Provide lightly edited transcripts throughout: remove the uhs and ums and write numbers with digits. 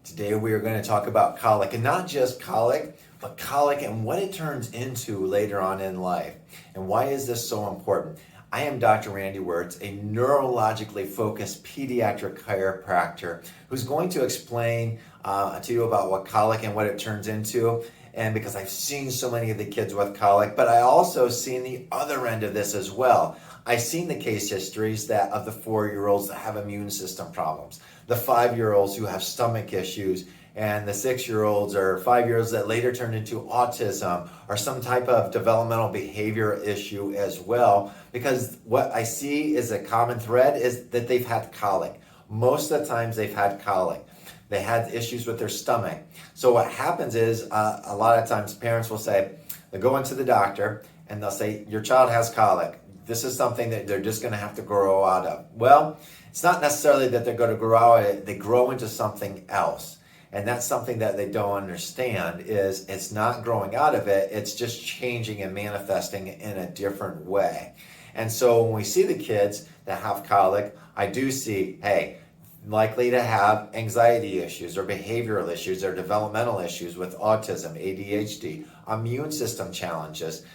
Today we are going to talk about colic, and not just colic, but colic and what it turns into later on in life. And why is this so important? I am Dr. Randy Wirtz, a neurologically focused pediatric chiropractor who's going to explain to you about what colic and what it turns into. And because I've seen so many of the kids with colic, but I also seen the other end of this as well. I've seen the case histories that of the 4-year-olds that have immune system problems, the 5-year-olds who have stomach issues, and the 6-year-olds or 5-year-olds that later turn into autism or some type of developmental behavior issue as well. Because what I see is a common thread is that they've had colic. Most of the times they've had colic. They had issues with their stomach. So what happens is a lot of times parents will say, they'll go into the doctor and they'll say, your child has colic. This is something that they're just going to have to grow out of. Well, it's not necessarily that they're going to grow out of it. They grow into something else. And that's something that they don't understand is it's not growing out of it. It's just changing and manifesting in a different way. And so when we see the kids that have colic, I do see, hey, likely to have anxiety issues or behavioral issues or developmental issues with autism, ADHD, immune system challenges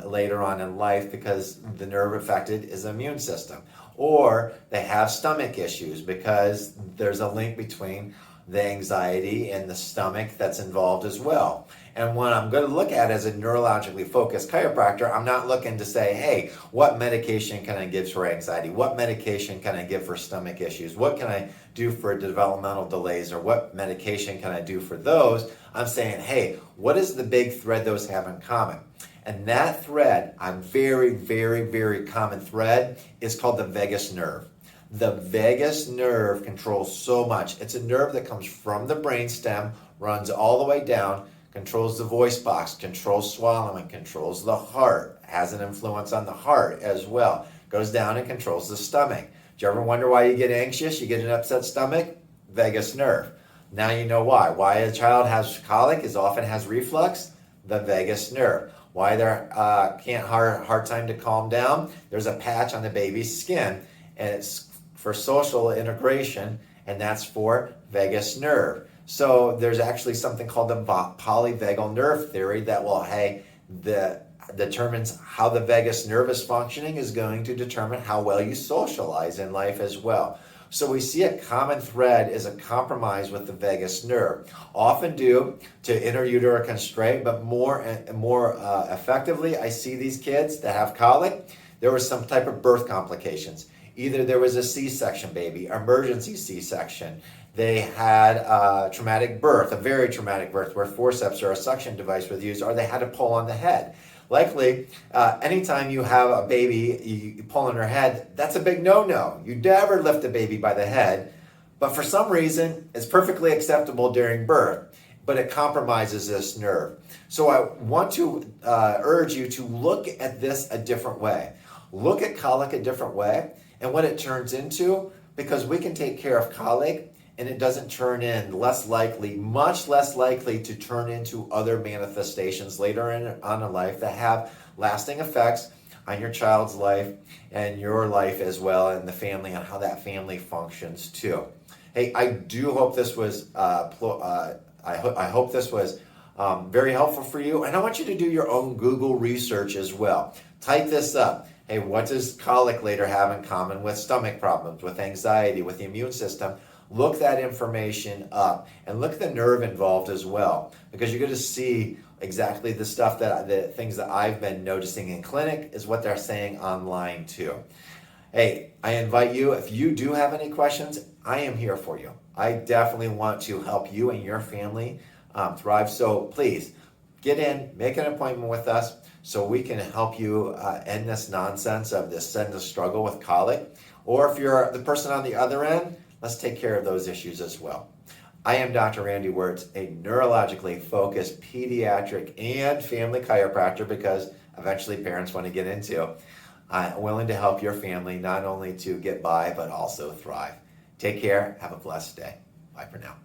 later on in life because the nerve affected is the immune system. Or they have stomach issues because there's a link between the anxiety and the stomach that's involved as well. And what I'm going to look at as a neurologically focused chiropractor, I'm not looking to say, hey, what medication can I give for anxiety? What medication can I give for stomach issues? What can I do for developmental delays? Or what medication can I do for those? I'm saying, hey, what is the big thread those have in common? And that thread, a very, very, very common thread, is called the vagus nerve. The vagus nerve controls so much. It's a nerve that comes from the brainstem, runs all the way down, controls the voice box, controls swallowing, controls the heart, has an influence on the heart as well, goes down and controls the stomach. Do you ever wonder why you get anxious, you get an upset stomach? Vagus nerve. Now you know why. Why a child has colic is often has reflux? The vagus nerve. Why they're can't hard time to calm down? There's a patch on the baby's skin, and it's for social integration, and that's for vagus nerve. So there's actually something called the polyvagal nerve theory that will, determines how the vagus nerve is functioning is going to determine how well you socialize in life as well. So we see a common thread is a compromise with the vagus nerve, often due to intrauterine constraint, but more effectively, I see these kids that have colic, there was some type of birth complications. Either there was a C-section baby, emergency C-section. They had a traumatic birth, a very traumatic birth where forceps or a suction device was used, or they had to pull on the head. Likely, anytime you have a baby, you pull on her head, that's a big no-no. You never lift a baby by the head, but for some reason, it's perfectly acceptable during birth, but it compromises this nerve. So I want to urge you to look at this a different way. Look at colic a different way and what it turns into, because we can take care of colic and it doesn't turn in much less likely to turn into other manifestations later on in life that have lasting effects on your child's life and your life as well, and the family and how that family functions too. Hey, I do hope this was I hope this was very helpful for you, and I want you to do your own Google research as well. Type this up. Hey, what does colic later have in common with stomach problems, with anxiety, with the immune system? Look that information up and look at the nerve involved as well, because you're going to see exactly the things that I've been noticing in clinic is what they're saying online too. Hey, I invite you, if you do have any questions, I am here for you. I definitely want to help you and your family thrive. So please get in, make an appointment with us so we can help you end this nonsense of this endless struggle with colic. Or if you're the person on the other end, let's take care of those issues as well. I am Dr. Randy Wirtz, a neurologically focused pediatric and family chiropractor, because eventually parents want to get into. I'm willing to help your family not only to get by, but also thrive. Take care. Have a blessed day. Bye for now.